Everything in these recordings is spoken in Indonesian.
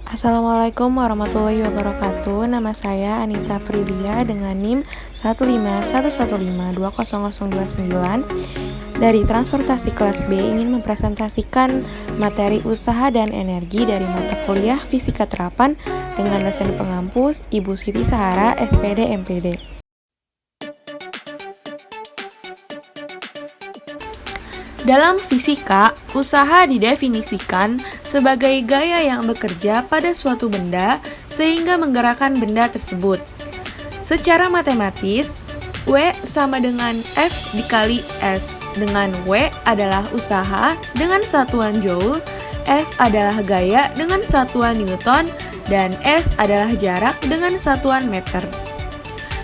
Assalamualaikum warahmatullahi wabarakatuh. Nama saya Anita Prilia dengan NIM 15115200029 dari Transportasi kelas B ingin mempresentasikan materi usaha dan energi dari mata kuliah Fisika Terapan dengan dosen pengampus Ibu Siti Sahara, SPD MPD. Dalam fisika, usaha didefinisikan sebagai gaya yang bekerja pada suatu benda sehingga menggerakkan benda tersebut. Secara matematis, W sama dengan F dikali S, dengan W adalah usaha dengan satuan Joule, F adalah gaya dengan satuan Newton, dan S adalah jarak dengan satuan meter.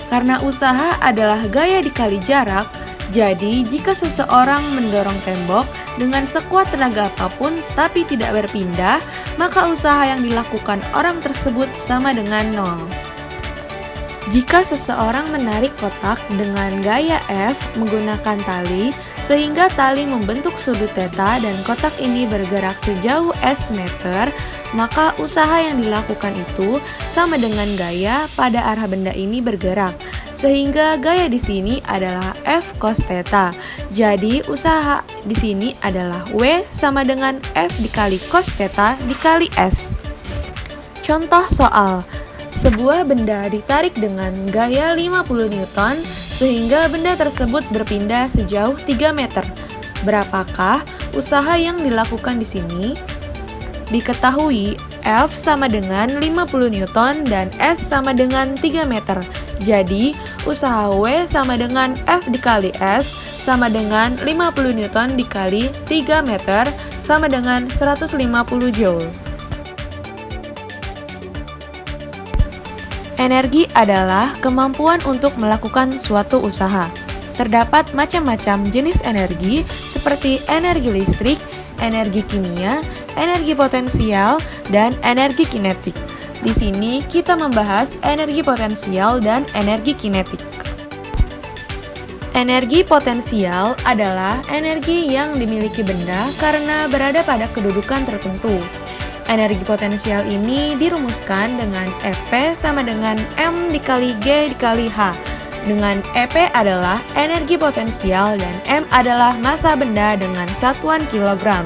Karena usaha adalah gaya dikali jarak, jadi, jika seseorang mendorong tembok dengan sekuat tenaga apapun tapi tidak berpindah, maka usaha yang dilakukan orang tersebut sama dengan nol. Jika seseorang menarik kotak dengan gaya F menggunakan tali, sehingga tali membentuk sudut theta dan kotak ini bergerak sejauh S meter, maka usaha yang dilakukan itu sama dengan gaya pada arah benda ini bergerak. Sehingga gaya di sini adalah F cos theta. Jadi usaha di sini adalah W sama dengan F dikali cos theta dikali S. Contoh soal. Sebuah benda ditarik dengan gaya 50 Newton sehingga benda tersebut berpindah sejauh 3 meter. Berapakah usaha yang dilakukan di sini? Diketahui F sama dengan 50 Newton dan S sama dengan 3 meter. Jadi, usaha W sama dengan F dikali S sama dengan 50 Newton dikali 3 meter sama dengan 150 Joule. Energi adalah kemampuan untuk melakukan suatu usaha. Terdapat macam-macam jenis energi seperti energi listrik, energi kimia, energi potensial, dan energi kinetik. Di sini kita membahas energi potensial dan energi kinetik. Energi potensial adalah energi yang dimiliki benda karena berada pada kedudukan tertentu. Energi potensial ini dirumuskan dengan EP sama dengan M dikali G dikali H. Dengan EP adalah energi potensial dan M adalah massa benda dengan satuan kilogram.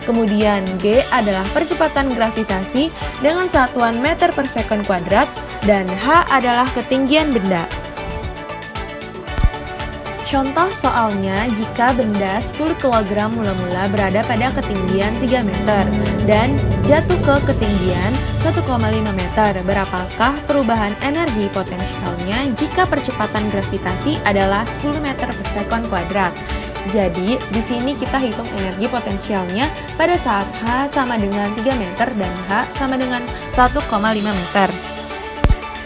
Kemudian G adalah percepatan gravitasi dengan satuan meter per second kuadrat dan H adalah ketinggian benda. Contoh soalnya jika benda 10 kg mula-mula berada pada ketinggian 3 meter dan jatuh ke ketinggian 1,5 meter, berapakah perubahan energi potensialnya jika percepatan gravitasi adalah 10 meter per second kuadrat? Jadi, di sini kita hitung energi potensialnya pada saat H sama dengan 3 meter dan H sama dengan 1,5 meter.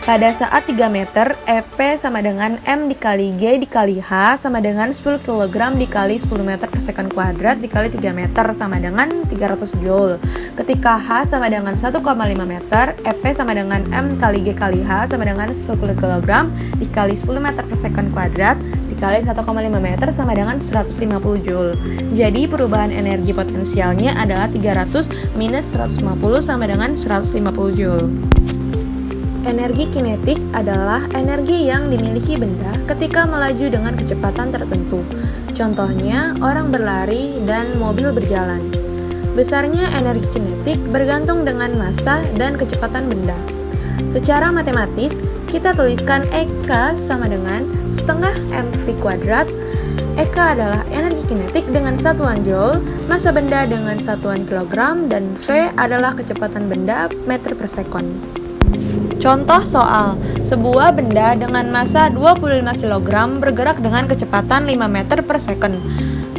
Pada saat 3 meter, EP sama dengan M dikali G dikali H sama dengan 10 kg dikali 10 meter per second kuadrat dikali 3 meter sama dengan 300 Joule. Ketika H sama dengan 1,5 meter, EP sama dengan M kali G kali H sama dengan 10 kg dikali 10 meter per second kuadrat dikali 1,5 meter sama dengan 150 Joule. Jadi perubahan energi potensialnya adalah 300 minus 150 sama dengan 150 Joule. Energi kinetik adalah energi yang dimiliki benda ketika melaju dengan kecepatan tertentu. Contohnya, orang berlari dan mobil berjalan. Besarnya energi kinetik bergantung dengan massa dan kecepatan benda. Secara matematis, kita tuliskan EK sama dengan setengah mv kuadrat. EK adalah energi kinetik dengan satuan Joule, massa benda dengan satuan kilogram, dan V adalah kecepatan benda meter per second. Contoh soal, sebuah benda dengan massa 25 kg bergerak dengan kecepatan 5 meter per second.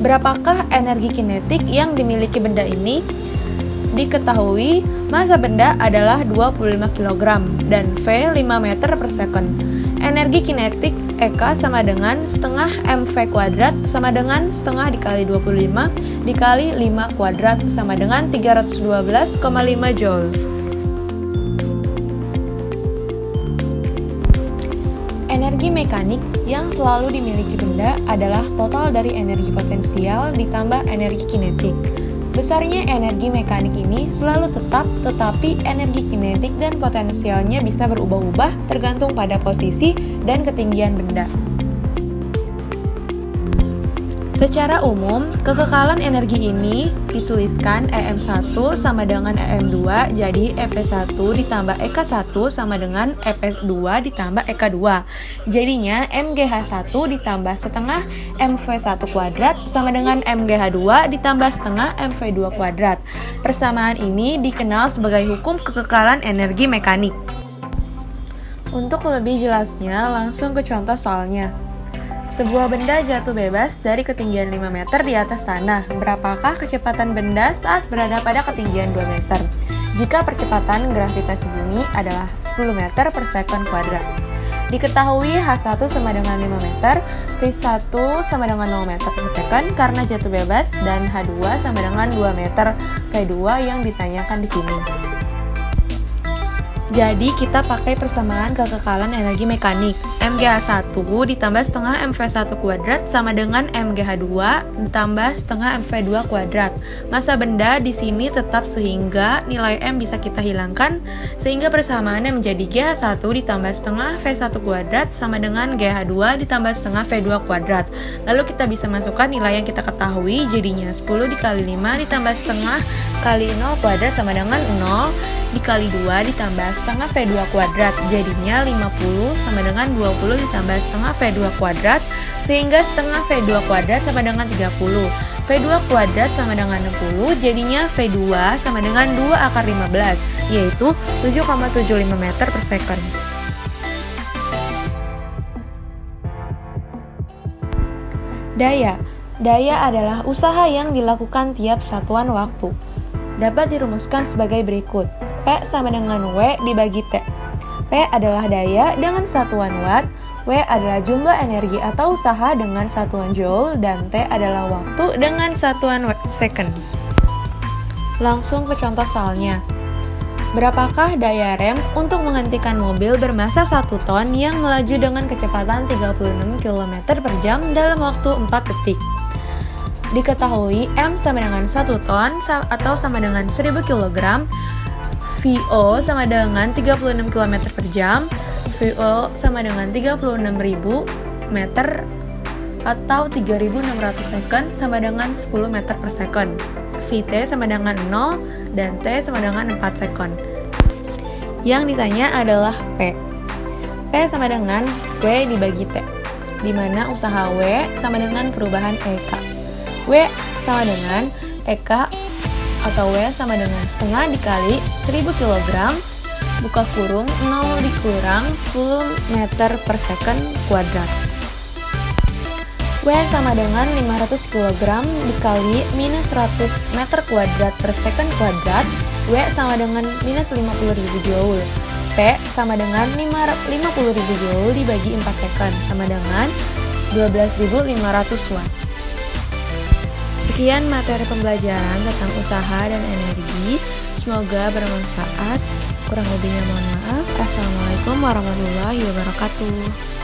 Berapakah energi kinetik yang dimiliki benda ini? Diketahui, massa benda adalah 25 kg dan V 5 meter per second. Energi kinetik EK sama dengan setengah mv kuadrat sama dengan setengah dikali 25 dikali 5 kuadrat sama dengan 312,5 Joule. Energi mekanik yang selalu dimiliki benda adalah total dari energi potensial ditambah energi kinetik. Besarnya energi mekanik ini selalu tetap, tetapi energi kinetik dan potensialnya bisa berubah-ubah tergantung pada posisi dan ketinggian benda. Secara umum, kekekalan energi ini dituliskan EM1 sama dengan EM2, jadi EP1 ditambah EK1 sama dengan EP2 ditambah EK2. Jadinya MGH1 ditambah setengah MV1 kuadrat sama dengan MGH2 ditambah setengah MV2 kuadrat. Persamaan ini dikenal sebagai hukum kekekalan energi mekanik. Untuk lebih jelasnya, langsung ke contoh soalnya. Sebuah benda jatuh bebas dari ketinggian 5 meter di atas tanah. Berapakah kecepatan benda saat berada pada ketinggian 2 meter? Jika percepatan gravitasi bumi adalah 10 meter per sekon kuadrat. Diketahui H1 sama dengan 5 meter, V1 sama dengan 0 meter per sekon karena jatuh bebas, dan H2 sama dengan 2 meter, V2 yang ditanyakan di sini. Jadi kita pakai persamaan kekekalan energi mekanik. MGH1 ditambah setengah MV1 kuadrat sama dengan MGH2 ditambah setengah MV2 kuadrat. Massa benda di sini tetap sehingga nilai M bisa kita hilangkan, sehingga persamaannya menjadi GH1 ditambah setengah V1 kuadrat sama dengan GH2 ditambah setengah V2 kuadrat. Lalu kita bisa masukkan nilai yang kita ketahui, jadinya 10 dikali 5 ditambah setengah kali 0 kuadrat sama dengan 0 dikali 2 ditambah setengah V2 kuadrat, jadinya 50 sama dengan 20 ditambah setengah V2 kuadrat, sehingga setengah V2 kuadrat sama dengan 30. V2 kuadrat sama dengan 60, jadinya V2 sama dengan 2 akar 15, yaitu 7,75 meter per sekon. Daya. Daya adalah usaha yang dilakukan tiap satuan waktu. Dapat dirumuskan sebagai berikut. P sama dengan W dibagi T. P adalah daya dengan satuan watt, W adalah jumlah energi atau usaha dengan satuan joule, dan T adalah waktu dengan satuan second. Langsung ke contoh soalnya. Berapakah daya rem untuk menghentikan mobil bermassa 1 ton yang melaju dengan kecepatan 36 km per jam dalam waktu 4 detik? Diketahui M sama dengan 1 ton atau sama dengan 1000 kg, VO sama dengan 36 km per jam, VO sama dengan 36.000 meter atau 3.600 sekon sama dengan 10 meter per sekon. VT sama dengan 0 dan T sama dengan 4 sekon. Yang ditanya adalah P. P sama dengan W dibagi T, di mana usaha W sama dengan perubahan EK. W sama dengan EK atau W sama dengan setengah dikali 1000 kg buka kurung 0 dikurang 10 meter per second kuadrat. W sama dengan 500 kg dikali minus 100 meter kuadrat per second kuadrat. W sama dengan minus 50.000 joule. P sama dengan 50.000 joule dibagi 4 second sama dengan 12.500 watt. Sekian materi pembelajaran tentang usaha dan energi. Semoga bermanfaat. Kurang lebihnya mohon maaf. Assalamualaikum warahmatullahi wabarakatuh.